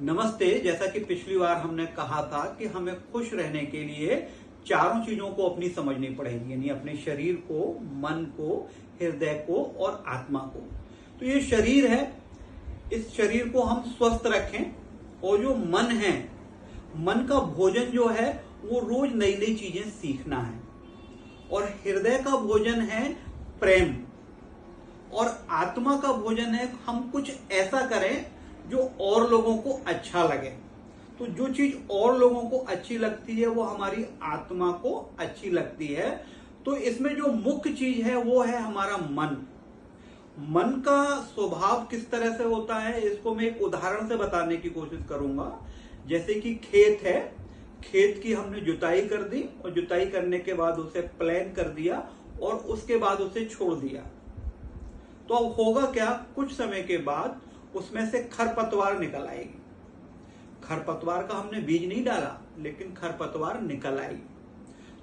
नमस्ते। जैसा कि पिछली बार हमने कहा था कि हमें खुश रहने के लिए चारों चीजों को अपनी समझनी पड़ेगी, यानी अपने शरीर को, मन को, हृदय को और आत्मा को। तो ये शरीर है, इस शरीर को हम स्वस्थ रखें। और जो मन है, मन का भोजन जो है वो रोज नई नई चीजें सीखना है। और हृदय का भोजन है प्रेम, और आत्मा का भोजन है हम कुछ ऐसा करें जो और लोगों को अच्छा लगे। तो जो चीज और लोगों को अच्छी लगती है वो हमारी आत्मा को अच्छी लगती है। तो इसमें जो मुख्य चीज है वो है हमारा मन। मन का स्वभाव किस तरह से होता है इसको मैं एक उदाहरण से बताने की कोशिश करूंगा। जैसे कि खेत है, खेत की हमने जुताई कर दी और जुताई करने के बाद उसे प्लान कर दिया और उसके बाद उसे छोड़ दिया। तो अब होगा क्या, कुछ समय के बाद उसमें से खरपतवार निकल आएगी। खरपतवार का हमने बीज नहीं डाला, लेकिन खरपतवार निकल आई।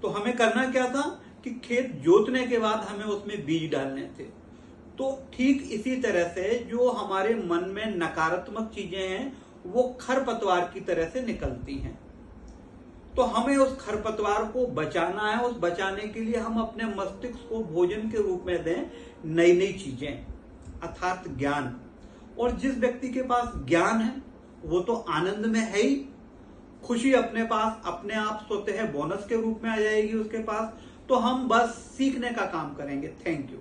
तो हमें करना क्या था कि खेत जोतने के बाद हमें उसमें बीज डालने थे। तो ठीक इसी तरह से जो हमारे मन में नकारात्मक चीजें हैं वो खरपतवार की तरह से निकलती हैं। तो हमें उस खरपतवार को बचाना है। उस बचाने के लिए हम अपने मस्तिष्क को भोजन के रूप में दें नई नई चीजें, अर्थात ज्ञान। और जिस व्यक्ति के पास ज्ञान है वो तो आनंद में है ही। खुशी अपने पास अपने आप सोते हैं बोनस के रूप में आ जाएगी उसके पास। तो हम बस सीखने का काम करेंगे। Thank you.